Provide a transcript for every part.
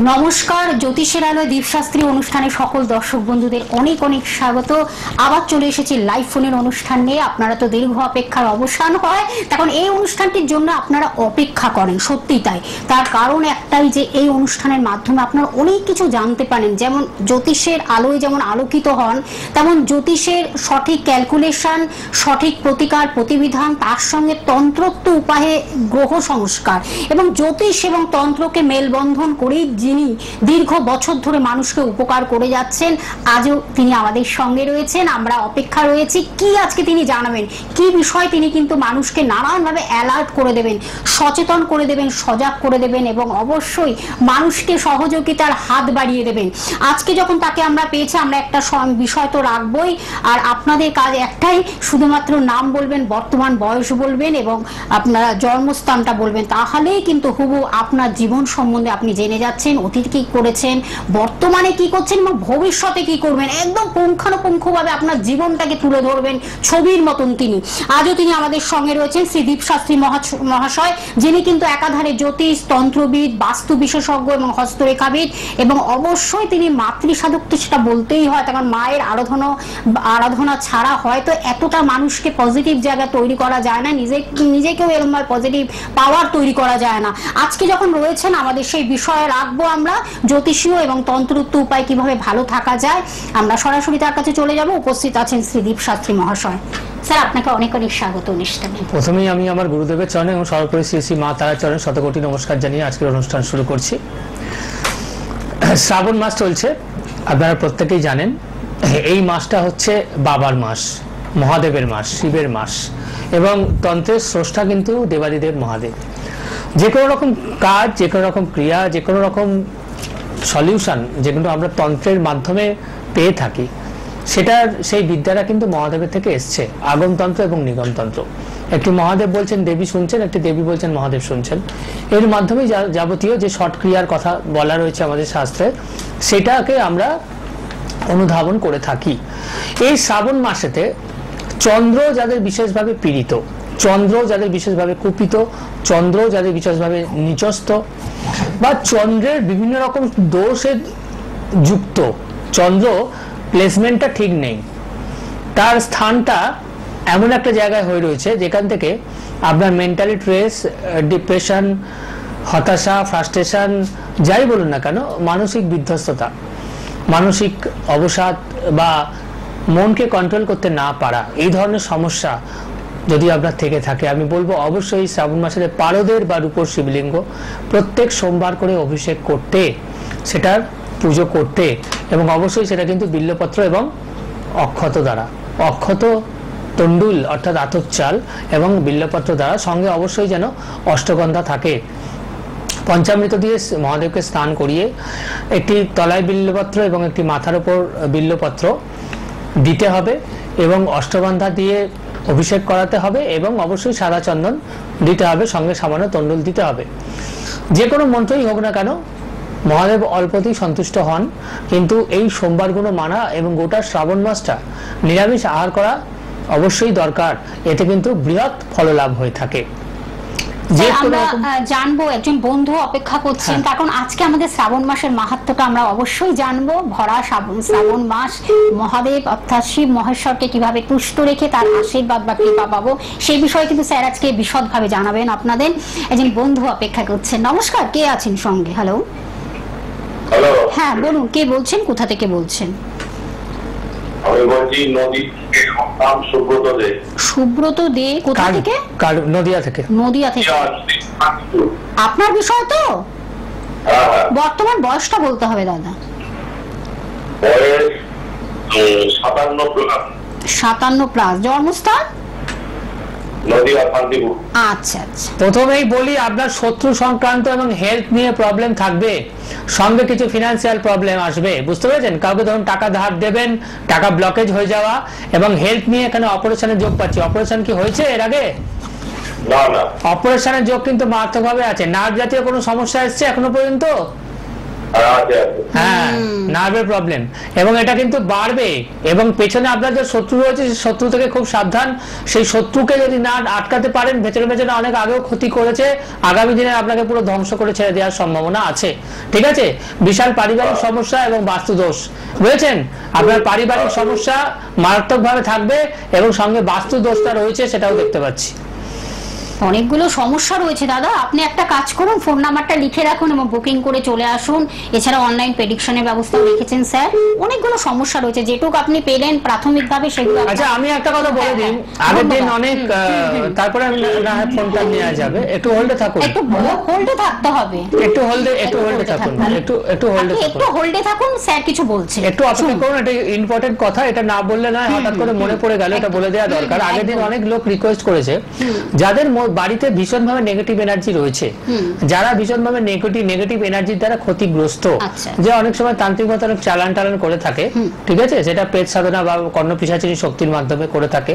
নমস্কার, জ্যোতিষের আলোয় দীপশাস্ত্রী অনুষ্ঠানে সকল দর্শক বন্ধুদের অনেক অনেক স্বাগত। আবার চলে এসেছি লাইভ ফোনের অনুষ্ঠান নিয়ে। আপনারা তো দীর্ঘ অপেক্ষার অবসান হয়, তখন এই অনুষ্ঠানটির জন্য আপনারা অপেক্ষা করেন, সত্যিই তাই। তার কারণ একটাই যে এই অনুষ্ঠানের মাধ্যমে আপনারা অনেক কিছু জানতে পারেন। যেমন জ্যোতিষের আলোয় যেমন আলোকিত হন, তেমন জ্যোতিষের সঠিক ক্যালকুলেশন, সঠিক প্রতিকার প্রতিবিধান, তার সঙ্গে তন্ত্রোক্ত উপায়ে গ্রহ সংস্কার এবং জ্যোতিষ এবং তন্ত্রকে মেলবন্ধন করেই যিনি দীর্ঘ বছর ধরে মানুষকে উপকার করে যাচ্ছেন, আজও তিনি আমাদের সঙ্গে রয়েছেন। আমরা অপেক্ষা রয়েছি কি আজকে তিনি জানাবেন, কি বিষয় তিনি কিন্তু মানুষকে নানানভাবে অ্যালার্ট করে দেবেন, সচেতন করে দেবেন, সজাগ করে দেবেন এবং অবশ্যই মানুষকে সহযোগিতার হাত বাড়িয়ে দেবেন। আজকে যখন তাকে আমরা পেয়েছি, আমরা একটা বিষয় তো রাখবই, আর আপনাদের কাজ একটাই, শুধুমাত্র নাম বলবেন, বর্তমান বয়স বলবেন এবং আপনারা জন্মস্থানটা বলবেন। তাহলেই কিন্তু হুবহু আপনার জীবন সম্বন্ধে আপনি জেনে যাচ্ছেন, অতীত কি করেছেন, বর্তমানে কি করছেন এবং ভবিষ্যতে কি করবেন। একদম পুঙ্খানুপুঙ্খভাবে আপনার জীবনটাকে তুলে ধরবেন ছবির মতন তিনি। আজও তিনি আমাদের সঙ্গে রয়েছেন শ্রী দীপশাস্ত্রী মহাশয়, যিনি কিন্তু একাধারে জ্যোতিষ, তন্ত্রবিদ, বাস্তু বিশেষজ্ঞ এবং হস্তরেখাবিদ এবং অবশ্যই তিনি মাতৃসাধক, সেটা বলতেই হয়, কারণ মায়ের আরাধনা ছাড়া হয়তো এতটা মানুষকে পজিটিভ জায়গা তৈরি করা যায় না, নিজেকেও এরকম পজিটিভ পাওয়ার তৈরি করা যায় না। আজকে যখন রয়েছেন আমাদের সেই বিষয়ে রাখবো আমরা জ্যোতিষীয় এবং তন্ত্রোক্ত উপায় কিভাবে ভালো থাকা যায়। আমরা সরাসরি তার কাছে চলে যাব। উপস্থিত আছেন শ্রী দীপশাস্ত্রী মহাশয়। স্যার, আপনাকে অনেক অনেক স্বাগত অনুষ্ঠানে। প্রথমেই আমি আমার গুরুদেবের চরণে এবং সর্বোপরি শ্রী শ্রী মা তারার চরণে শতকোটি নমস্কার জানিয়ে আজকের অনুষ্ঠান শুরু করছি। শ্রাবণ মাস চলছে, আপনারা প্রত্যেকেই জানেন। এই মাসটা হচ্ছে বাবার মাস, মহাদেবের মাস, শিবের মাস এবং তন্ত্রের স্রষ্টা কিন্তু দেবাদিদেব মহাদেব। যে কোনো রকম কাজ, যে কোনো রকম ক্রিয়া, যে কোনো রকম সলিউশন যেগুলো আমরা তন্ত্রের মাধ্যমে পেয়ে থাকি, সেটার সেই বিদ্যাটা কিন্তু মহাদেবের থেকে এসছে। আগমতন্ত্র এবং নিগমতন্ত্র, একটি মহাদেব বলছেন, দেবী শুনছেন, একটি দেবী বলছেন, মহাদেব শুনছেন। এর মাধ্যমে যাবতীয় যে শর্ট ক্রিয়ার কথা বলা রয়েছে আমাদের শাস্ত্রে, সেটাকে আমরা অনুধাবন করে থাকি। এই শ্রাবণ মাসেতে চন্দ্র যাদের বিশেষভাবে পীড়িত, চন্দ্র যাদের বিশেষভাবে কুপিত, চন্দ্র যাদের বিশেষভাবে নিচস্থ বা চন্দ্রের বিভিন্ন রকম দোষে যুক্ত, চন্দ্র প্লেসমেন্টটা ঠিক নেই, তার স্থানটা এমন একটা জায়গায় হয়ে রয়েছে যেখান থেকে আপনার মেন্টালি স্ট্রেস, ডিপ্রেশন, হতাশা, ফ্রাস্ট্রেশন, যাই বলুন না কেন, মানসিক বিধ্বস্ততা, মানসিক অবসাদ বা মনকে কন্ট্রোল করতে না পারা, এই ধরনের সমস্যা যদি আপনার থেকে থাকে, আমি বলবো অবশ্যই শ্রাবণ মাসে পারদের বা রূপোর শিবলিঙ্গ প্রত্যেক সোমবার করে অভিষেক করতে, সেটার পুজো করতে এবং অবশ্যই সেটা কিন্তু বিল্লপত্র এবং অক্ষত দ্বারা, অক্ষত তন্ডুল অর্থাৎ আতপ চাল এবং বিল্লপত্র দ্বারা, সঙ্গে অবশ্যই যেন অষ্টগন্ধা থাকে। পঞ্চামৃত দিয়ে মহাদেবকে স্নান করিয়ে একটি তলায় বিল্লপত্র এবং একটি মাথার উপর বিল্লপত্র দিতে হবে এবং অষ্টগন্ধা দিয়ে অভিষেক করাতে হবে এবং অবশ্যই সাদা চন্দন দিতে হবে, সঙ্গে সামান্য তন্ডুল দিতে হবে। যে কোনো মন্ত্রই হোক না কেন, মহাদেব অল্পতেই সন্তুষ্ট হন, কিন্তু এই সোমবারগুলো মানা এবং গোটা শ্রাবণ মাসটা নিরামিষ আহার করা অবশ্যই দরকার। এতে কিন্তু বৃহৎ ফললাভ হয়ে থাকে। আমরা জানবো, একজন বন্ধু অপেক্ষা করছেন, কারণ আজকে আমাদের শ্রাবণ মাসের মাহাত্ম্যটা আমরা অবশ্যই জানবো। ভরা শ্রাবণ মাস, মহাদেব অর্থাৎ শিব মহেশ্বরকে কিভাবে তুষ্ট রেখে তার আশীর্বাদ বা কৃপা পাবো, সেই বিষয়ে কিন্তু স্যার আজকে বিশদভাবে জানাবেন আপনাদের। একজন বন্ধু অপেক্ষা করছেন। নমস্কার, কে আছেন সঙ্গে? হ্যালো, হ্যাঁ বলুন, কে বলছেন, কোথা থেকে বলছেন? আমি বলছি নদী থেকে, নাম সুব্রত দে। সুব্রত দে, কোথা থেকে? নদিয়া থেকে। নদিয়া থেকে। আপনার বিষয় তো? বর্তমান বয়সটা বলতে হবে দাদা। বয়স 57 প্লাস। জন্মস্থান? নদিয়া শান্তিপুর। আচ্ছা আচ্ছা। প্রথমেই বলি, আপনার শত্রু সংক্রান্ত এবং হেলথ নিয়ে প্রবলেম থাকবে, সঙ্গে কিছু ফিনান্সিয়াল প্রবলেম আসবে, বুঝতে পেরেছেন? কাউকে ধরুন টাকা ধার দেবেন, টাকা ব্লকেজ হয়ে যাওয়া এবং হেলথ নিয়ে এখানে অপারেশনের যোগ পাচ্ছি। অপারেশন কি হয়েছে এর আগে? না না, অপারেশনের যোগ কিন্তু মারাত্মকভাবে আছে। নার্ভ জাতীয় কোনো সমস্যা এসছে এখনো পর্যন্ত? হ্যাঁ, নার্ভের প্রবলেম, এবং এটা কিন্তু বাড়বে, এবং পেছনে আপনার যে শত্রু রয়েছে সেই শত্রু থেকে খুব সাবধান। সেই শত্রুকে যদি না আটকাতে পারেন, পেছনে পেছনে অনেক আগেও ক্ষতি করেছে, আগামী দিনে আপনাকে পুরো ধ্বংস করে ছেড়ে দেওয়ার সম্ভাবনা আছে। ঠিক আছে, বিশাল পারিবারিক সমস্যা এবং বাস্তুদোষ, বুঝেছেন? আপনার পারিবারিক সমস্যা মারাত্মকভাবে থাকবে, এবং সঙ্গে বাস্তুদোষটা রয়েছে সেটাও দেখতে পাচ্ছি। অনেকগুলো সমস্যা রয়েছে দাদা। আপনি একটা কাজ করুন, ফোন নাম্বারটা লিখে রাখুন এবং বুকিং করে চলে আসুন। এছাড়া অনলাইন প্রেডিকশনের ব্যবস্থাও রেখেছেন স্যার। অনেকগুলো সমস্যা রয়েছে, যেটুকু আপনি পেলেন প্রাথমিকভাবে সেগুলো। আচ্ছা, আমি একটা কথা বলে দিই, আগের দিন অনেক, তারপরে ফোনটা নেওয়া যাবে, একটু হোল্ডে থাকুন। একটু হোল্ডে থাকতে হবে, একটু হোল্ডে থাকুন, একটু হোল্ডে থাকুন। স্যার কিছু বলছে, একটু অপেক্ষা করুন। এটা ইম্পর্টেন্ট কথা, এটা না বললে নয়, হঠাৎ করে মনে পড়ে গেল, এটা বলে দেওয়া দরকার। আগের দিন অনেক লোক রিকোয়েস্ট করেছে, যাদের বাড়িতে ভীষণভাবে নেগেটিভ এনার্জি রয়েছে, যারা ভীষণভাবে নেগেটিভ এনার্জির দ্বারা ক্ষতিগ্রস্ত, যে অনেক সময় তান্ত্রিকতা চালান টালান করে থাকে, ঠিক আছে, সেটা প্রেত সাধনা বা কর্ণপিশাচিনী শক্তির মাধ্যমে করে থাকে,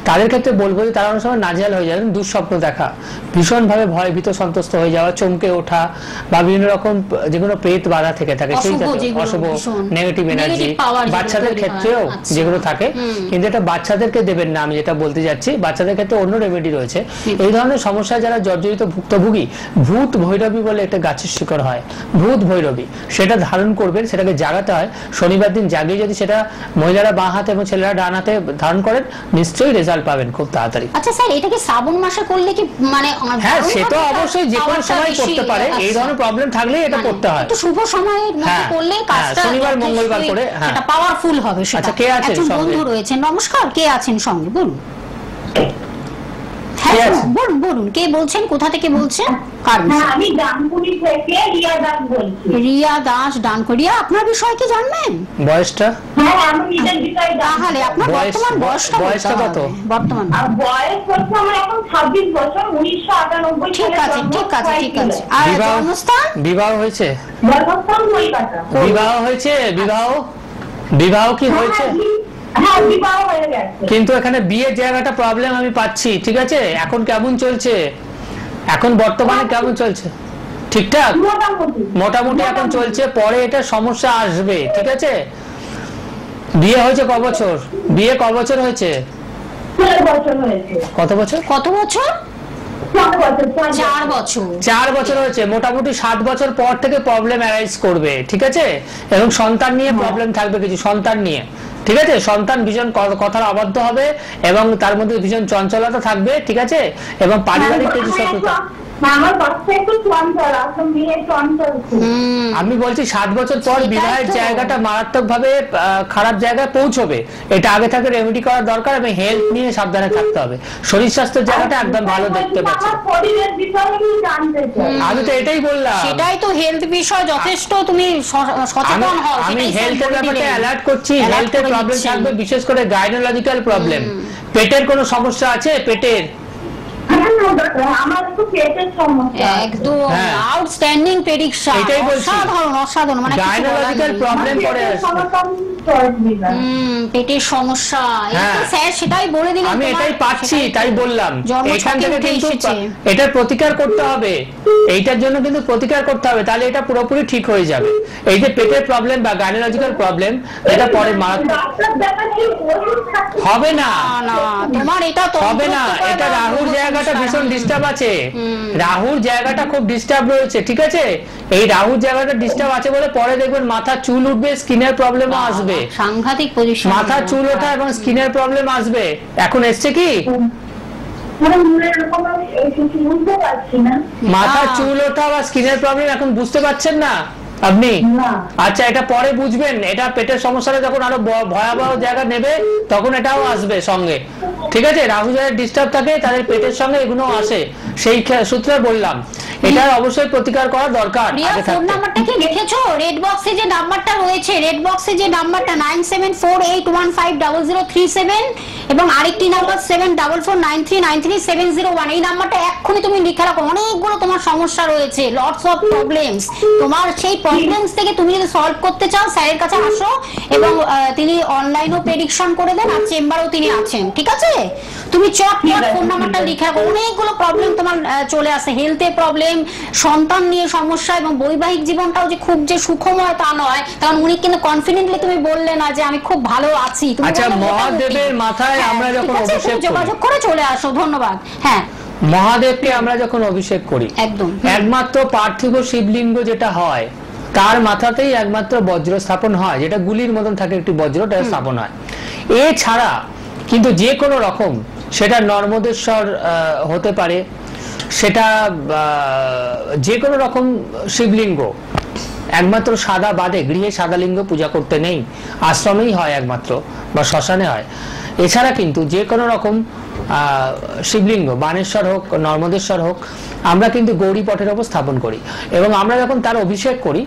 তাদের ক্ষেত্রে বলবো যে তারা অনেক সময় নাজেহাল হয়ে যায়। দুঃস্বপ্ন দেখা, ভীষণভাবে ভয়ভীত সন্তুষ্ট হয়ে যাওয়া, চমকে ওঠা, বা বিভিন্ন রকম যেগুলো প্রেত বাধা থেকে থাকে, সেই অশুভ নেগেটিভ এনার্জি, বাচ্চাদের ক্ষেত্রেও যেগুলো থাকে, কিন্তু এটা বাচ্চাদেরকে দেবেন না, আমি যেটা বলতে যাচ্ছি, বাচ্চাদের ক্ষেত্রে অন্য রেমেডি রয়েছে। এই ধরনের সমস্যায় যারা জর্জরিত ভুক্তভোগী, ভূত ভৈরবী বলে একটা গাছের শিকড় হয়, ভূত ভৈরবী, সেটা ধারণ করবেন, সেটাকে জাগাতে হয়। শনিবার দিন জাগিয়ে যদি সেটা মহিলারা বাঁ হাতে এবং ছেলেরা ডান হাতে ধারণ করেন, নিশ্চয়ই রেজাল্ট পাবেন খুব তাড়াতাড়ি। আচ্ছা স্যার, এটা কি শ্রাবণ মাসে করলে কি মানে? হ্যাঁ, সে তো অবশ্যই যে কোনো সময় করতে পারে, এই ধরনের প্রবলেম থাকলেই এটা করতে হয়। একটু শুভ সময়ে করলে কাজটা শনিবার মঙ্গলবার করে এটা পাওয়ারফুল হবে। আচ্ছা, কে আছেন সঙ্গে? বন্ধু রয়েছেন, নমস্কার, কে আছেন সঙ্গে বলুন। বলুন কে বলছেন, কোথা থেকে বলছেন? আমি ডানকুনি থেকে রিয়া দাস বলছি। রিয়া দাস, ডানকুনিয়া। আপনার বিষয় কি জানবেন? বয়সটা? হ্যাঁ, আমি নিজের বিষয়। তাহলে আপনার বর্তমান বয়সটা কত? বর্তমান বয়স হচ্ছে আমার এখন 26 বছর, 1998 ঠিক আছে, ঠিক আছে, ঠিক আছে। আর জন্মস্থান? বিবাহ হয়েছে? জন্মস্থান কলকাতা। বিবাহ হয়েছে? বিবাহ কি হয়েছে? হ্যাঁ, বিবাহ হয়ে গেছে, কিন্তু এখানে বিয়ের জায়গাটা প্রবলেম আমি পাচ্ছি। ঠিক আছে, এখন কেমন চলছে? এখন বর্তমানে কেমন চলছে? ঠিকঠাক, মোটামুটি এখন চলছে, পরে এটা সমস্যা আসবে। ঠিক আছে, বিয়ে হয়েছে ক বছর? বিয়ে ক বছর হয়েছে? 4 বছর হয়েছে। কত বছর? কত বছর? 4 বছর। 4 বছর হয়েছে। মোটামুটি 7 বছর পর থেকে প্রবলেম অ্যারাইজ করবে। ঠিক আছে, এবং সন্তান নিয়ে প্রবলেম থাকবে, কিছু সন্তান নিয়ে। ঠিক আছে, সন্তান ভীষণ কথার অবাধ্য হবে, এবং তার মধ্যে ভীষণ চঞ্চলতা থাকবে। ঠিক আছে, এবং পারিবারিক কিছু শত্রুতা। আমার বাচ্চা একটু চঞ্চল, আসলে মেয়ে চঞ্চল। আমি বলছি 7 বছর পর বিবাহের জায়গাটা মারাত্মকভাবে খারাপ জায়গায় পৌঁছবে। এটা আগে থেকে রেমেডি করা দরকার, এবং হেলথ নিয়ে সাবধানে থাকতে হবে। শরীর স্বাস্থ্যের জায়গাটা একদম ভালো দেখতে পাচ্ছি। আমি তো এটাই বললাম, সেটাই তো, হেলথ বিষয় যথেষ্ট তুমি সচেতন হও। আমি হেলথের ব্যাপারে অ্যালার্ট করছি। হেলথের প্রবলেম থাকবে, বিশেষ করে গাইনোলজিক্যাল প্রবলেম। পেটের কোনো সমস্যা আছে? পেটের আমার একটু পেটের সমস্যা। একদম আউটস্ট্যান্ডিং প্রেডিকশন, এটাই বলছি, অসাধারণ, মানে গাইনোলজিক্যাল প্রবলেম পড়ে আসছে। পেটের সমস্যা, এটা স্যার সেটাই বলে দিলেন। আমি এটাই পাচ্ছি, তাই বললাম। এখান থেকে কিন্তু এটার প্রতিকার করতে হবে, এইটার জন্য কিন্তু প্রতিকার করতে হবে, তাহলে এটা পুরোপুরি ঠিক হয়ে যাবে। এই যে পেটের প্রবলেম বা গাইনোলজিক্যাল প্রবলেম, এটা পরে মারাত্মক হবে না। তোমার এটা হবে না, এটা রাহুর জায়গাটা ভীষণ ডিস্টার্ব আছে। রাহুর জায়গাটা খুব ডিস্টার্ব রয়েছে। ঠিক আছে, এই রাহুর জায়গাটা ডিস্টার্ব আছে বলে পরে দেখবেন মাথা চুল উঠবে, স্কিনের প্রবলেমও আসবে। সাংঘাতিক পজিশন, মাথা চুল ওঠা এবং স্কিনের প্রবলেম আসবে। এখন এসছে কি? মাথা চুল ওঠা বা স্কিনের প্রবলেম এখন বুঝতে পারছেন না আপনি? আচ্ছা, এটা পরে বুঝবেন। এটা পেটের সমস্যাটা যখন আরো ভয়াবহ জায়গা নেবে, তখন এটাও আসবে সঙ্গে। ঠিক আছে, রাহু যাদের ডিস্টার্ব থাকে তাদের পেটের সঙ্গে এগুলো আসে, সেই সূত্রে বললাম। এটার অবশ্যই প্রতিকার করা দরকার। ফোন নাম্বারটা কি লিখেছো? রেড বক্সে যে নাম্বারটা রয়েছে, রেড বক্সে যে নাম্বারটা 9748150037, এবং আরেকটি নাম্বার 7449393701, এই নাম্বারটা এক্ষুনি তুমি লিখে রাখো। অনেকগুলো তোমার সমস্যা রয়েছে, লটস অফ প্রবলেমস। তোমার সেই প্রবলেমস থেকে তুমি যদি সলভ করতে চাও, স্যারের কাছে আসো, এবং তিনি অনলাইনও প্রেডিকশন করে দেন, আর চেম্বারেও তিনি আছেন। ঠিক আছে, আছে? তুমি চটপট ফোন নাম্বারটা লিখে রাখো। অনেকগুলো প্রবলেম তোমার চলে আসে, হেলথের প্রবলেম, সন্তান নিয়ে সমস্যা, এবং বৈবাহিক জীবনটাও যে খুব যে সুখময় তা নয়। কারণ উনি কিন্তু কনফিডেন্টলি তুমি বললে না যে আমি খুব ভালো আছি। আচ্ছা, মহাদেবের মাথায় আমরা যখন অভিষেক যোগাযোগ করে চলে আসো। ধন্যবাদ। হ্যাঁ, মহাদেবকে আমরা যখন অভিষেক করি, একদম একমাত্র পার্থিব শিবলিঙ্গ যেটা হয় তার মাথাতেই একমাত্র বজ্র স্থাপন হয়, যেটা গুলির মতন থাকে একটি বজ্রটা স্থাপন হয়। এছাড়া কিন্তু যে কোনো রকম, সেটা নর্মদেশ্বর হতে পারে, সেটা যে কোনো রকম শিবলিঙ্গ, একমাত্র সাদা বাদে গৃহে সাদা লিঙ্গ পূজা করতে নেই, আশ্রমেই হয় একমাত্র, বা শ্মশানে হয়। এছাড়া কিন্তু যে কোনো রকম শিবলিঙ্গ, বানেশ্বর হোক, নর্মদেশ্বর হোক, আমরা কিন্তু গৌরী পটের উপর স্থাপন করি। এবং আমরা যখন তার অভিষেক করি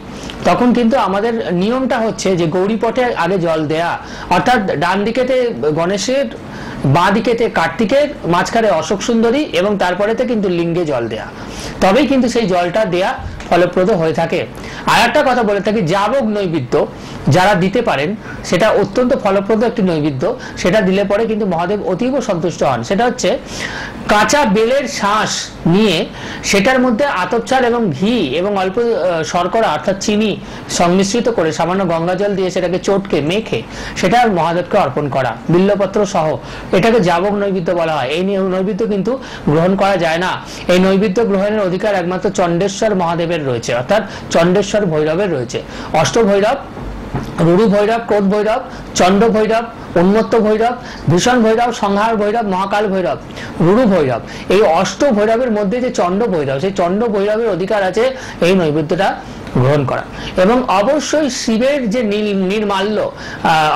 তখন কিন্তু আমাদের নিয়মটা হচ্ছে যে গৌরী পটে আগে জল দেয়া, অর্থাৎ ডান দিকেতে গণেশের, বাঁ দিকেতে কার্তিকের, মাঝখানে অশোক সুন্দরী, এবং তারপরেতে কিন্তু লিঙ্গে জল দেয়া, তবেই কিন্তু সেই জলটা দেয়া ফলপ্রদ হয়ে থাকে। আর একটা কথা বলে থাকি, যাবক নৈবেদ্য যারা দিতে পারেন সেটা অত্যন্ত ফলপ্রদ একটি নৈবেদ্য। সেটা দিলে পরে কিন্তু মহাদেব অতীব সন্তুষ্ট হন। সেটা হচ্ছে কাঁচা বেলের শাঁস নিয়ে সেটার মধ্যে আতপ চাল এবং ঘি এবং অল্প শর্করা অর্থাৎ চিনি সংমিশ্রিত করে সামান্য গঙ্গা জল দিয়ে সেটাকে চটকে মেখে সেটা মহাদেবকে অর্পণ করা, বিল্লপত্র সহ, এটাকে যাবক নৈবেদ্য বলা হয়। এই নৈবেদ্য কিন্তু গ্রহণ করা যায় না। এই নৈবেদ্য গ্রহণের অধিকার একমাত্র চণ্ডেশ্বর মহাদেবের রয়েছে, অর্থাৎ চণ্ডেশ্বর ভৈরবের রয়েছে। অষ্ট ভৈরব, রুরু ভৈরব, ক্রোধ ভৈরব, চণ্ড ভৈরব, উন্মত্ত ভৈরব, ভীষণ ভৈরব, সংহার ভৈরব, মহাকাল ভৈরব, রুরু ভৈরব, এই অষ্ট ভৈরবের মধ্যে যে চণ্ড ভৈরব, সেই চণ্ড ভৈরবের অধিকার আছে এই নৈবেদ্যটা গ্রহণ করা। এবং অবশ্যই শিবের যে নির্মাল্য,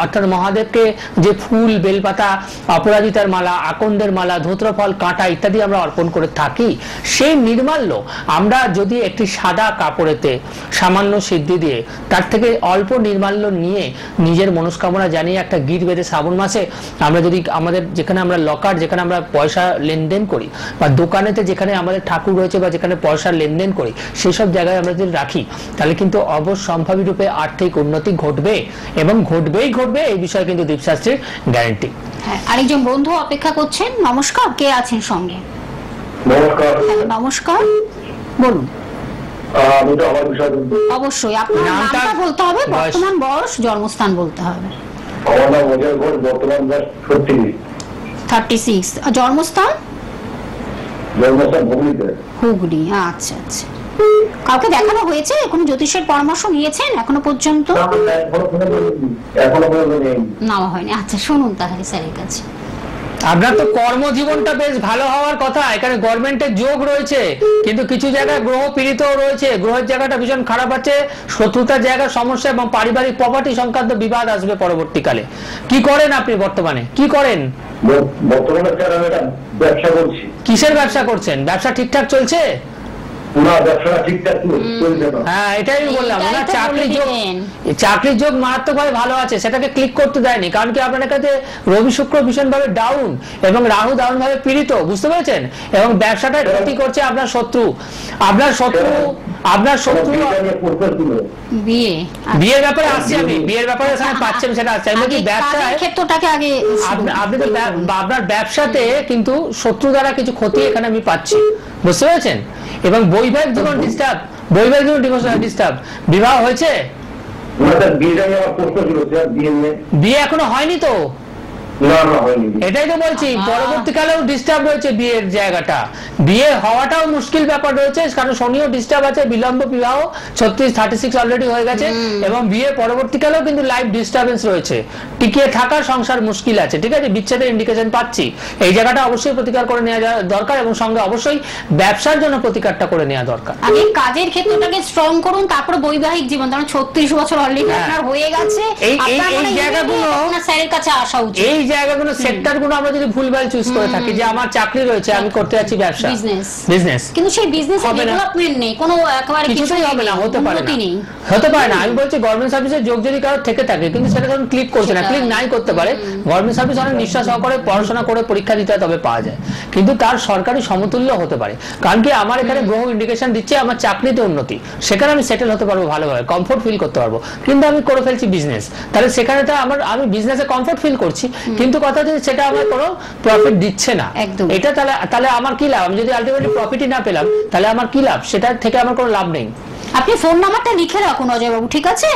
অর্থাৎ মহাদেবকে যে ফুল, বেলপাতা, অপরাজিতার মালা, আকন্দের মালা, ধূত্রফল, কাঁটা ইত্যাদি আমরা অর্পণ করে থাকি, সেই নির্মাল্য আমরা যদি একটি সাদা কাপড়েতে সামান্য সিদ্ধি দিয়ে তার থেকে অল্প নির্মাল্য নিয়ে নিজের মনস্কামনা জানিয়ে একটা গিট বেঁধে শ্রাবণ মাসে আমরা যদি আমাদের যেখানে আমরা লকার, যেখানে আমরা পয়সা লেনদেন করি, বা দোকানেতে যেখানে আমাদের ঠাকুর রয়েছে বা যেখানে পয়সা লেনদেন করি, সেই সব জায়গায় আমরা যদি রাখি, তাহলে কিন্তু অবশ্যম্ভাবী রূপে আর্থিক উন্নতি ঘটবে, এবং ঘটবেই ঘটবে, এই বিষয়ে কিন্তু দীপশাস্ত্রীর গ্যারান্টি। হ্যাঁ, আরেকজন বন্ধু অপেক্ষা করছেন। নমস্কার, কে আছেন সঙ্গে? নমস্কার। নমস্কার, বলুন। আমি তো আমার বিষয় অবশ্যই আপনার নামটা বলতে হবে, বর্তমান বয়স, জন্মস্থান বলতে হবে। আমার নাম অজয় ঘোষ, বর্তমান বয়স 36। জন্মস্থান? জন্মস্থান হুগলিতে। হুগলি, আচ্ছা আচ্ছা। কাউকে দেখানো হয়েছে? কোনো জ্যোতিষের পরামর্শ নিয়েছেন এখনো পর্যন্ত? এখনো পর্যন্ত নেই, নেওয়া হয়নি। আচ্ছা, শুনুন তাহলে স্যারের কাছে। আপনার তো কর্মজীবনটা বেশ ভালো হওয়ার কথা, এখানে গভর্নমেন্টের যোগ রয়েছে, কিন্তু কিছু জায়গায় গ্রহ পীড়িত রয়েছে, গ্রহের জায়গাটা ভীষণ খারাপ আছে, শত্রুতার জায়গার সমস্যা এবং পারিবারিক প্রপার্টি সংক্রান্ত বিবাদ আসবে পরবর্তীকালে। কি করেন আপনি বর্তমানে? কি করেন বর্তমানে? স্যার আমি একটা ব্যবসা করছি। কিসের ব্যবসা করছেন? ব্যবসা ঠিকঠাক চলছে? না, ব্যবসাটা ঠিকঠাক চলছে না। হ্যাঁ, এটাই বললাম, ওনার চাকরির যোগ মারাত্মকভাবে ভালো আছে, সেটাকে ক্লিক করতে দেয়নি। কারণ কি, আপনার কাছে রবি শুক্র ভীষণ ভাবে ডাউন এবং রাহু দারুণ ভাবে পীড়িত, বুঝতে পেরেছেন? এবং ব্যবসাটা ক্ষতি করছে আপনার শত্রু। বিয়ের ব্যাপারে আসছি আমি, বিয়ের ব্যাপারে পাচ্ছেন সেটা আসছে। আমি বলছি ব্যবসায় ক্ষেত্রটাকে আগে, আপনি তো আপনার ব্যবসাতে কিন্তু শত্রু দ্বারা কিছু ক্ষতি এখানে আমি পাচ্ছি, বুঝতে পেরেছেন? এবং বৈবাহিক জীবন ডিস্টার্ব, বিবাহ হয়েছে? বিয়ে এখনো হয়নি তো? এটাই তো বলছি, পরবর্তীকালেও ডিস্টার্ব রয়েছে বিয়ের জায়গাটা, বিয়ে হওয়াটাও মুশকিল ব্যাপার রয়েছে, কারণ শনিও ডিস্টার্ব আছে, বিলম্ব বিবাহ 36 অলরেডি হয়ে গেছে, এবং বিয়ে পরবর্তীকালেও কিন্তু লাইফ ডিস্টার্বেন্স রয়েছে, টিকিয়ে থাকার সংসার মুশকিল আছে। ঠিক আছে, বিচ্ছেদের ইন্ডিকেশন পাচ্ছি, এই জায়গাটা অবশ্যই প্রতিকার করে নেওয়া দরকার, এবং সঙ্গে অবশ্যই ব্যবসার জন্য প্রতিকারটা করে নেওয়া দরকার। আগে কাজের ক্ষেত্রটাকে স্ট্রং করুন, তারপর বৈবাহিক জীবন, কারণ 36 বছর অলরেডি আপনার হয়ে গেছে, এই জায়গাগুলো আপনার স্যারের কাছে আসা উচিত। এই জায়গাগুলো, সেক্টরগুলো আমরা যদি ভুলভাল চুজ করে থাকি, যে আমার চাকরি রয়েছে, আমি করতে যাচ্ছি ব্যবসা, বিজনেস, কিন্তু সেই বিজনেসে ডেভেলপমেন্ট নেই, কোনো একেবারে কিছুই হবে না, হতে পারে না। আমি বলছি গভর্নমেন্ট সার্ভিসের যোগ যদি কারোর থেকে থাকে, কিন্তু সেটা যখন ক্লিক করছে না, ক্লিক নাই করতে পারে, গভর্নমেন্ট সার্ভিস অনেক নিঃশ্বাস সহকারে পড়াশোনা করে পরীক্ষা দিতে হয়, তবে পাওয়া যায়, কিন্তু তার সরকারি সমতুল্য হতে পারে। কারণ কি, আমার এখানে গ্রহ ইন্ডিকেশন দিচ্ছে আমার চাকরিতে উন্নতি, সেখানে আমি সেটেল হতে পারবো ভালোভাবে, কমফোর্ট ফিল করতে পারবো, কিন্তু আমি করে ফেলছি বিজনেস, তাহলে সেখানে তো আমি বিজনেসে কমফোর্ট ফিল করছি, কিন্তু কথা হচ্ছে সেটা আমার কোনো প্রফিট দিচ্ছে না। একদম। এটা তাহলে আমার কি লাভ? আমি যদি আলটিমেটলি প্রফিটই না পেলাম তাহলে আমার কি লাভ? সেটা থেকে আমার কোনো লাভ নেই। আপনি ফোন নাম্বারটা লিখে রাখুন অজয় বাবু, ঠিক আছে?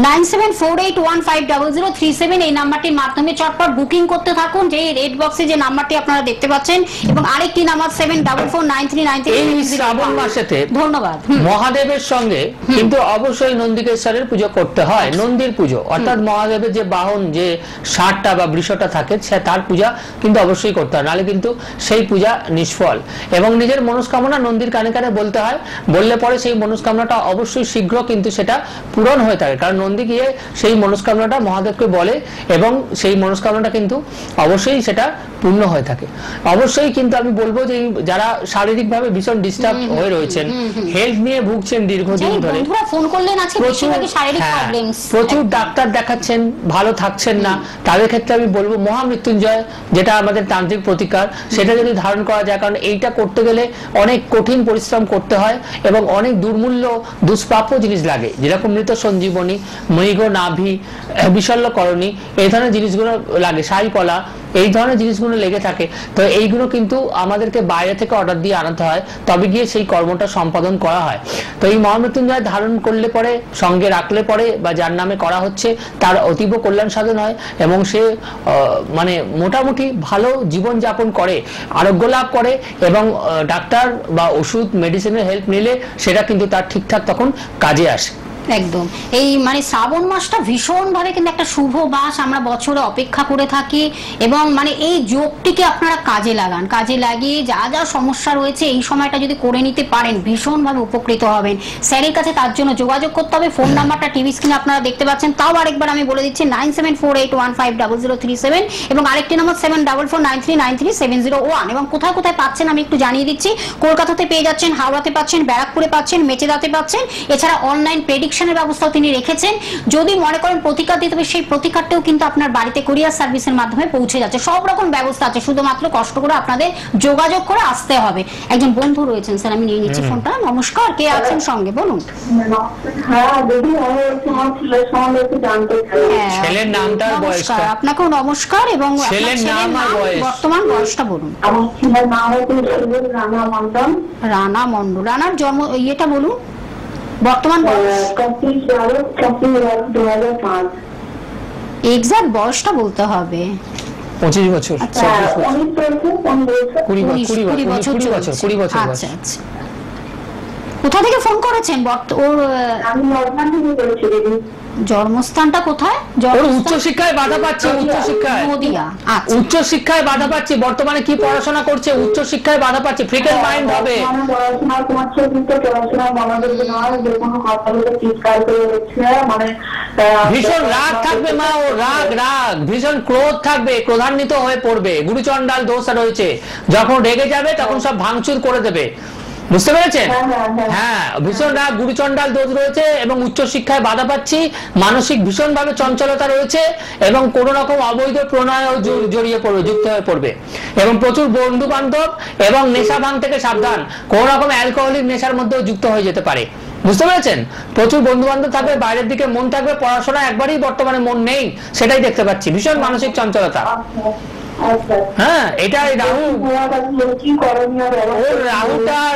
9748150037 এই নাম্বারটির মাধ্যমে চটপট বুকিং করতে থাকুন। যে রেড বক্সে যে নাম্বারটি আপনারা দেখতে পাচ্ছেন, এবং আরেকটি নাম্বার 74493933। এই শ্রাবণ মাসেতে ধন্যবাদ। মহাদেবের সঙ্গে কিন্তু অবশ্যই নন্দিকেশ্বরের পুজো করতে হয়। নন্দীর পুজো অর্থাৎ মহাদেবের যে বাহন, যে ষাঁড়টা বা বৃষটা থাকে, তার পূজা কিন্তু অবশ্যই করতে হয়, নাহলে কিন্তু সেই পূজা নিষ্ফল। এবং নিজের মনস্কামনা নন্দীর কানে কানে বলতে হয়, বললে পরে সেই মনস্কামনাটা অবশ্যই শীঘ্র কিন্তু সেটা পূরণ হয়ে থাকে। কারণ নন্দী গিয়ে সেই মনস্কামনাটা মহাদেবকে বলে এবং সেই মনস্কামনাটা কিন্তু অবশ্যই সেটা পূর্ণ হয়ে থাকে। অবশ্যই কিন্তু আমি বলবো যে যারা শারীরিকভাবে ভীষণ ডিস্টার্ব হয়ে রয়েছেন, হেলথ নিয়ে ভুগছেন দীর্ঘদিন ধরে, ফোন করলেন আজকে বেশিরভাগই শারীরিক প্রবলেমস, প্রচুর ডাক্তার দেখাচ্ছেন, ভালো থাকছেন না, তাদের ক্ষেত্রে আমি বলবো মহামৃত্যুঞ্জয়, যেটা আমাদের তান্ত্রিক প্রতিকার, সেটা যদি ধারণ করা যায়। কারণ এইটা করতে গেলে অনেক কঠিন পরিশ্রম করতে হয় এবং অনেক দুর্মূল্য দুষ্প্রাপ্য জিনিস লাগে, যেরকম মৃত সঞ্জীবনী, মৃগ নাভি, বিশল্যকরণী, এই ধরনের জিনিসগুলো লাগে, সাইকলা, এই ধরনের জিনিসগুলো লেগে থাকে। তো এইগুলো কিন্তু আমাদেরকে বাইরে থেকে অর্ডার দিয়ে আনাতে হয়, তবে গিয়ে সেই কর্মটা সম্পাদন করা হয়। তো এই মহামৃত্যুঞ্জয় ধারণ করলে পরে, সঙ্গে রাখলে পরে, বা যার নামে করা হচ্ছে তার অতীব কল্যাণ সাধন হয় এবং সে মানে মোটামুটি ভালো জীবন যাপন করে, আরোগ্য লাভ করে এবং ডাক্তার বা ওষুধ মেডিসিনের হেল্প নিলে সেটা কিন্তু তার ঠিকঠাক তখন কাজে আসে। একদম। এই মানে শ্রাবণ মাসটা ভীষণ ভাবে কিন্তু একটা শুভ মাস, আমরা বছরে অপেক্ষা করে থাকি, এবং মানে এই যোগটিকে আপনারা কাজে লাগান, কাজে লাগিয়ে যা যা সমস্যা রয়েছে এই সময়টা যদি করে নিতে পারেন ভীষণ ভাবে উপকৃত হবেন। স্যারের কাছে তার জন্য যোগাযোগ করতে হবে। ফোন নাম্বারটা টিভি স্ক্রিনে আপনারা দেখতে পাচ্ছেন, তাও আরেকবার আমি বলে দিচ্ছি 9748150037 এবং আরেকটি নম্বর 7449393701। এবং কোথায় কোথায় পাচ্ছেন আমি একটু জানিয়ে দিচ্ছি। কলকাতাতে পেয়ে যাচ্ছেন, হাওড়াতে পাচ্ছেন, ব্যারাকপুরে পাচ্ছেন, মেচেদাতে পাচ্ছেন, এছাড়া অনলাইন প্রেডিকশনের ব্যবস্থাও তিনি রেখেছেন। যদি মনে করেন প্রতিকার দিতে হবে, সেই প্রতিকারটাও কিন্তু আপনার বাড়িতে কুরিয়ার সার্ভিসের মাধ্যমে পৌঁছে যাচ্ছে। সব রকম ব্যবস্থা আছে, শুধুমাত্র কষ্ট করে আপনাদের যোগাযোগ করে আসতে হবে। একজন বন্ধু রয়েছেন, স্যার আমি নিয়ে নিচ্ছি ফোনটা। নমস্কার, কে আছেন সঙ্গে বলুন? হ্যাঁ দিদি, আমি আমার ছেলের সম্বন্ধে একটু জানতে চাই। ছেলের নামটার বয়সটা? আপনাকেও নমস্কার, এবং ছেলের নাম আর বয়স, বর্তমান বয়সটা বলুন। আমার ছেলের নাম হচ্ছে রানা মন্ডল। রানা মন্ডল। রানার জন্ম ইয়েটা বলুন, বর্তমান বয়স। 2005। এক্সাক্ট বয়সটা বলতে হবে। 25 বছর। আচ্ছা, 20 বছর। বয়স। আচ্ছা আচ্ছা। কোথা থেকে ফোন করেছেন? আমি নর্মাল থেকে বলছি দিদি। জন্মস্থানটা কোথায়? ওর উচ্চশিক্ষায় বাধা পাচ্ছে, উচ্চশিক্ষায়, নদিয়া। আচ্ছা, উচ্চশিক্ষায় বাধা পাচ্ছে। বর্তমানে কি পড়াশোনা করছে? উচ্চশিক্ষায় বাধা পাচ্ছে, ফ্রিকেন্ট মাইন্ড হবে। পড়াশোনা করছে কিন্তু পড়াশোনা মনোযোগ নয়, যে কোনো কথা বলে চিৎকার করে হচ্ছে, মানে ভীষণ রাগ থাকবে মা, ও রাগ ভীষণ ক্রোধ থাকবে, ক্রোধান্বিত হয়ে পড়বে। গুরুচণ্ডাল দোষ রয়েছে, যখন রেগে যাবে তখন সব ভাঙচুর করে দেবে, বুঝতে পেরেছেন? হ্যাঁ, ভীষণ রাগ, গুরুচণ্ডাল দোষ রয়েছে এবং উচ্চশিক্ষায় বাধা পাচ্ছি। মানসিক ভীষণ ভাবে চঞ্চলতা রয়েছে এবং কোন রকম অবৈধ প্রণয় জড়িয়ে পড়বে, যুক্ত হয়ে পড়বে, এবং প্রচুর বন্ধু বান্ধব এবং নেশা ভাঙ থেকে সাবধান। কোন রকম অ্যালকোহলিক নেশার মধ্যেও যুক্ত হয়ে যেতে পারে, বুঝতে পেরেছেন? প্রচুর বন্ধু বান্ধব থাকবে, বাইরের দিকে মন থাকবে, পড়াশোনা একবারই বর্তমানে মন নেই, সেটাই দেখতে পাচ্ছি। ভীষণ মানসিক চঞ্চলতা। হ্যাঁ, এটা রাহু, ওর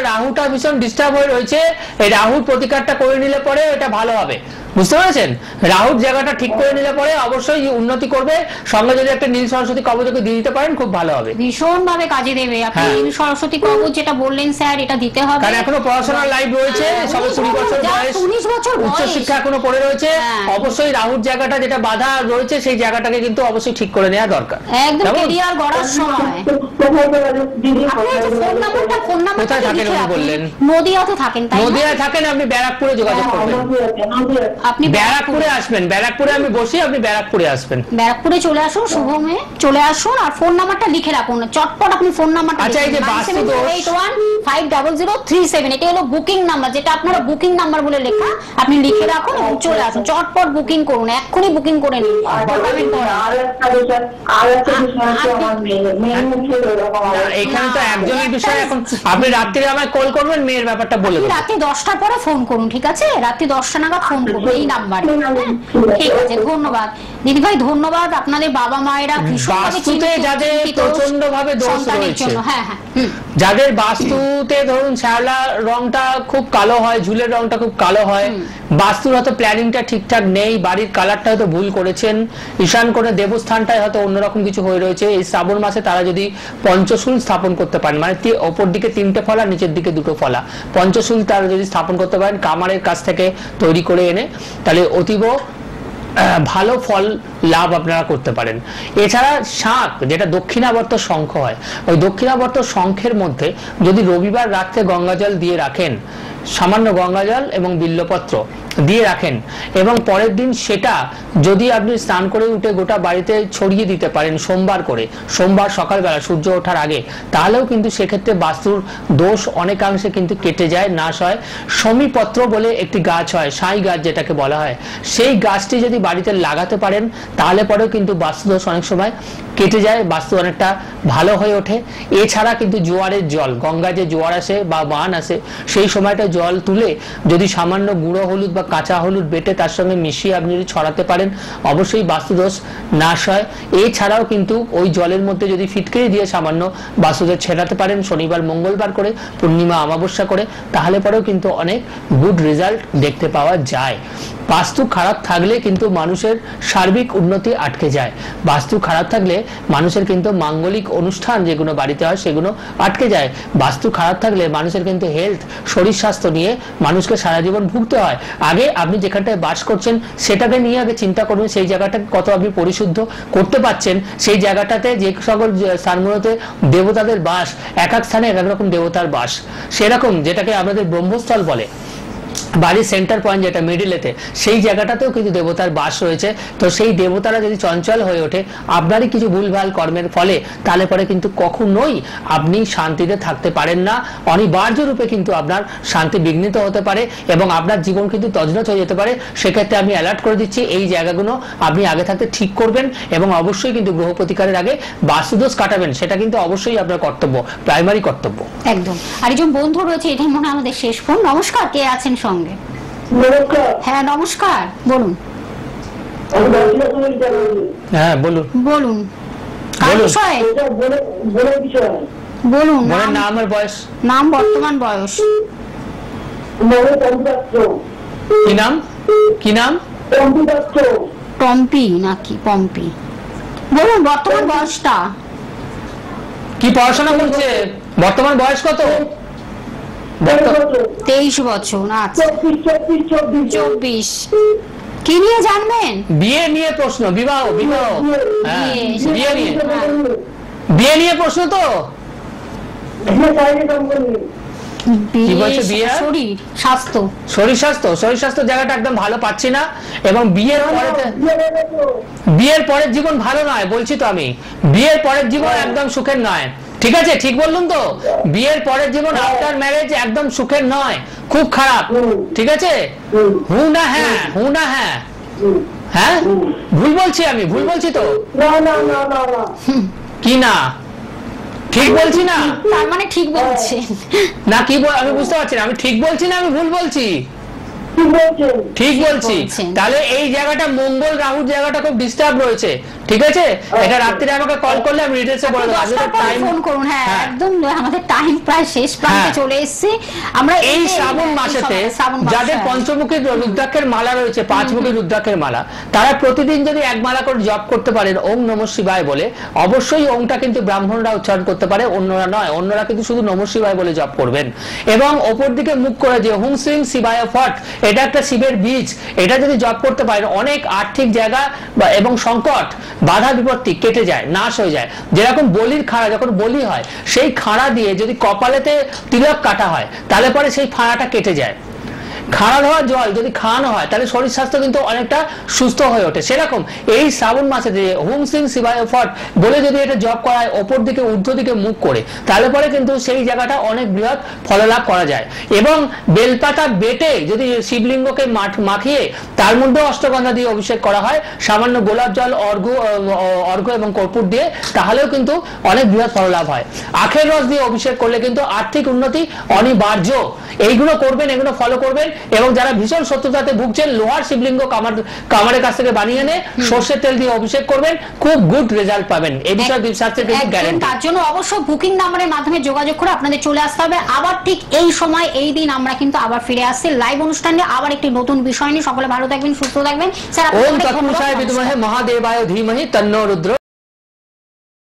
রাহুটা ভীষণ ডিস্টার্ব হয়ে রয়েছে। এই রাহুর প্রতিকারটা করে নিলে পরে এটা ভালো হবে, বুঝতে পেরেছেন? রাহুর জায়গাটা ঠিক করে নিলে পরে অবশ্যই উন্নতি করবে। সঙ্গে যদি একটা নীল সরস্বতী কবচকে দিয়ে দিতে পারেন খুব ভালো হবে, ভীষণ ভাবে কাজে দেবে। আপনি নীল সরস্বতী কবচ যেটা বললেন স্যার, এটা দিতে হবে, কারণ এখনো পড়াশোনার লাইফ রয়েছে, সবে 20 বছর বয়স, 19 বছর উচ্চশিক্ষা এখনো পড়ে রয়েছে। অবশ্যই রাহুর জায়গাটা যেটা বাধা রয়েছে সেই জায়গাটাকে কিন্তু অবশ্যই ঠিক করে নেওয়া দরকার। একদম ক্যারিয়ার গড়ার সময়। কোথায় থাকেন উনি বললেন? নদিয়াতে থাকেন, তাই? নদিয়ায় থাকেন, আপনি ব্যারাকপুরে যোগাযোগ করবেন। আপনি ব্যারাকপুরে আসবেন, ব্যারাকপুরে আমি বসি, আপনি ব্যারাকপুরে আসবেন। ব্যারাকপুরে চলে আসুন, শুভমে চলে আসুন, আর ফোন নাম্বারটা লিখে রাখুন চটপট। আপনি ফোন নাম্বারটা, আচ্ছা, এই যে 9748150037, এটা হলো বুকিং নাম্বার, যেটা আপনারা বুকিং নাম্বার বলে লেখা, আপনি লিখে রাখুন এবং চলে আসুন, চটপট বুকিং করুন, এক্ষুনি বুকিং করে নিন। এখানে তো একজনের বিষয়। এখন আপনি রাত্রে আমায় কল করবেন, মেয়ের ব্যাপারটা বলে দেবেন। রাতে 10টার পরে ফোন করুন, ঠিক আছে? রাতে 10টা নাগাদ ফোন করুন। এই নাম্বারে। ঠিক আছে, ধন্যবাদ দিদিভাই, ধন্যবাদ। আপনাদের বাবা মায়েরা বাস্তুতে যাদের প্রচন্ড ভাবে দোষ রয়েছে, হ্যাঁ হ্যাঁ, যাদের বাস্তুতে ধরুন শ্যাওলা রংটা খুব কালো হয়, ঝুলের রংটা খুব কালো হয়, বাস্তুর হয়তো প্ল্যানিংটা ঠিকঠাক নেই, বাড়ির কালারটা হয়তো ভুল করেছেন, ঈশান কোণে দেবস্থানটায় হয়তো অন্যরকম কিছু হয়ে রয়েছে, এই শ্রাবণ মাসে তারা যদি পঞ্চশূল স্থাপন করতে পারেন, মানে ওপর দিকে 3টে ফলা, নিচের দিকে 2টো ফলা, পঞ্চশূল তারা যদি স্থাপন করতে পারেন কামারের কাছ থেকে তৈরি করে এনে, তাহলে অতীব ভালো ফল লাভ আপনারা করতে পারেন। এছাড়া শাঁখ, যেটা দক্ষিণাবর্ত শঙ্খ হয়, ওই দক্ষিণাবর্ত শঙ্খের মধ্যে যদি রবিবার রাত্রে গঙ্গাজল দিয়ে রাখেন, সামান্য গঙ্গাজল এবং বিল্লপত্র দিয়ে রাখেন, এবং পরের দিন সেটা যদি আপনি স্নান করে উঠে গোটা বাড়িতে ছড়িয়ে দিতে পারেন সোমবার করে, সোমবার সকালবেলা সূর্য ওঠার আগে, তাহলেও কিন্তু সেক্ষেত্রে বাস্তুর দোষ অনেকাংশে কিন্তু কেটে যায়, নাশ হয়। শমীপত্র বলে একটি গাছ হয়, সাঁই গাছ যেটাকে বলা হয়, সেই গাছটি যদি বাড়িতে লাগাতে পারেন তাহলে পরেও কিন্তু বাস্তুদোষ অনেক সময় কেটে যায়, বাস্তু অনেকটা ভালো হয়ে ওঠে। এছাড়া কিন্তু জোয়ারের জল, গঙ্গা যে জোয়ার আসে বা বান আসে, সেই সময়টা জল তুলে যদি সামান্য গুঁড়ো হলুদ বা কাঁচা হলুদ বেটে তার সঙ্গে মিশিয়ে আপনি যদি ছড়াতে পারেন, অবশ্যই বাস্তুদোষ নাশ হয়। এছাড়াও কিন্তু ওই জলের মধ্যে যদি ফিটকিরি দিয়ে সামান্য বাস্তুদোষ ছেড়াতে পারেন শনিবার মঙ্গলবার করে, পূর্ণিমা অমাবস্যা করে, তাহলে পরেও কিন্তু অনেক গুড রেজাল্ট দেখতে পাওয়া যায়। বাস্তু খারাপ থাকলে কিন্তু মানুষের সার্বিক উন্নতি আটকে যায়, বাস্তু খারাপ থাকলে মানুষের কিন্তু মাঙ্গলিক অনুষ্ঠান যেগুলো বাড়িতে হয় সেগুলো আটকে যায়, বাস্তু খারাপ থাকলে মানুষের কিন্তু হেলথ, শরীর স্বাস্থ্য নিয়ে মানুষকে সারা জীবন ভুগতে হয়। আগে আপনি যেখানটায় বাস করছেন সেটাকে নিয়ে আগে চিন্তা করুন, সেই জায়গাটা কত আপনি পরিশুদ্ধ করতে পারছেন, সেই জায়গাটাতে যে সকল স্থানগুলোতে দেবতাদের বাস, এক এক স্থানে এক এক রকম দেবতার বাস, সেরকম যেটাকে আমাদের ব্রহ্মস্থল বলে, বাড়ির সেন্টার পয়েন্ট যেটা মিডিলেতে, সেই জায়গাটাতেও কিন্তু দেবতার বাস রয়েছে। তো সেই দেবতারা যদি চঞ্চল হয়ে ওঠে আপনারই কিছু ভুলভাল কর্মের ফলে, তাহলে পরে কিন্তু কখনোই আপনি শান্তিতে থাকতে পারেন না, অনিবার্য রূপে কিন্তু আপনার শান্তি বিঘ্নিত হতে পারে এবং আপনার জীবন কিন্তু তছনছ হয়ে যেতে পারে। সেক্ষেত্রে আমি অ্যালার্ট করে দিচ্ছি, এই জায়গাগুলো আপনি আগে থাকতে ঠিক করবেন এবং অবশ্যই কিন্তু গ্রহ প্রতিকারের আগে বাস্তুদোষ কাটাবেন, সেটা কিন্তু অবশ্যই আপনার কর্তব্য, প্রাইমারি কর্তব্য। একদম। আর একজন বন্ধু রয়েছে, এটাই মনে হয় আমাদের শেষ ফোন। নমস্কার, কে আছেন সঙ্গে? হ্যাঁ নমস্কার, বলুন। হ্যাঁ বলুন বলুন বলুন নাম আর বয়স। নাম, বর্তমান বয়স। কি নাম? কি নাম? টম্পি নাকি পম্পি? বলুন বর্তমান বয়সটা। কি পড়াশোনা করছে? বর্তমান বয়স কত? 23 বছর। আচ্ছা 24। কি নিয়ে জানবেন? বিয়ে নিয়ে প্রশ্ন, বিবাহ, বিবাহ, বিয়ে নিয়ে, বিয়ে নিয়ে প্রশ্ন। তো শরীর স্বাস্থ্য, শরীর স্বাস্থ্য, শরীর স্বাস্থ্য জায়গাটা একদম ভালো পাচ্ছি না, এবং বিয়ের পরের জীবন ভালো নয় বলছি তো আমি, বিয়ের পরের জীবন একদম সুখের নয়। ঠিক আছে, ঠিক বললুম তো? বিয়ের পরের জীবন আফটার ম্যারেজ একদম সুখের নয়, খুব খারাপ। ঠিক আছে, হু না হ্যাঁ, হু না হ্যাঁ, হ্যাঁ ভুল বলছি আমি, ভুল বলছি তো? কি না ঠিক বলছি না? তার মানে ঠিক বলছে না, কি আমি বুঝতে পারছি না, আমি ঠিক বলছি না আমি ভুল বলছি? ঠিক বলছি। তাহলে এই জায়গাটা মঙ্গল রাহুর জায়গাটা খুব ডিস্টার্ব রয়েছে। ঠিক আছে, এটা রাত্রিরে আমাকে কল করলে আমি ডিটেইলসে বলে দেব। আজকে টাইম ফোন করুন। হ্যাঁ একদম, আমাদের টাইম প্রায় শেষ প্রান্তে চলে এসেছে। আমরা এই শ্রাবণ মাসেতে যাদের পঞ্চমুখী রুদ্রাক্ষের মালা রয়েছে, 5মুখী রুদ্রাক্ষের মালা, তারা প্রতিদিন যদি এক মালা করে জপ করতে পারেন ওম নমঃ শিবায় বলে, অবশ্যই ওমটা কিন্তু ব্রাহ্মণরা উচ্চারণ করতে পারে, অন্যরা নয়। অন্যরা কিন্তু শুধু নমঃ শিবায় বলে জপ করবেন এবং ওপর দিকে মুখ করে যে হুম শ্রীং শিবায় ফট, এটা একটা শিবের বীজ, এটা যদি জপ করতে পারেন অনেক আর্থিক জায়গা এবং সংকট, বাধা বিপত্তি কেটে যায়, নাশ হয়ে যায়। যেরকম বলির খাড়া, যখন বলি হয় সেই খাড়া দিয়ে যদি কপালেতে তিলক কাটা হয় তাহলে পরে সেই ফাড়াটা কেটে যায়। খাড়া হওয়া জল যদি খাওয়ানো হয় তাহলে শরীর স্বাস্থ্য কিন্তু অনেকটা সুস্থ হয়ে ওঠে। সেরকম এই শ্রাবণ মাসে যে হুম সিং শিবায় ফট বলে যদি এটা জপ করা হয় ওপর দিকে ঊর্ধ্ব দিকে মুখ করে, তাহলে পরে কিন্তু সেই জায়গাটা অনেক বৃহৎ ফললাভ করা যায়। এবং বেলপাতা বেটে যদি শিবলিঙ্গকে মাখিয়ে তার মধ্যে অষ্টগন্ধা দিয়ে অভিষেক করা হয়, সামান্য গোলাপ জল, অর্ঘ্য এবং কর্পূর দিয়ে, তাহলেও কিন্তু অনেক বৃহৎ ফললাভ হয়। আখের রস দিয়ে অভিষেক করলে কিন্তু আর্থিক উন্নতি অনিবার্য। এইগুলো করবেন, এগুলো ফলো করবেন। এবং যারা ভীষণ শত্রুতাতে ভুগছেন, লোহার শিবলিঙ্গ কামারের কাছ থেকে বানিয়ে এনে সর্ষের তেল দিয়ে অভিষেক করবেন, খুব গুড রেজাল্ট পাবেন। এই বিষয়ে দীপশাস্ত্রের কিন্তু গ্যারান্টি। তার জন্য অবশ্য বুকিং নাম্বারের মাধ্যমে যোগাযোগ করে আপনাদের চলে আসতে হবে। আবার ঠিক এই সময় এই দিন আমরা কিন্তু আবার ফিরে আসছি লাইভ অনুষ্ঠানে আবার একটি নতুন বিষয় নিয়ে। সকলে ভালো থাকবেন, সুস্থ থাকবেন। স্যার, ওম তৎপুরুষায় বিদ্মহে মহাদেবায় ধীমহি তন্নো রুদ্র।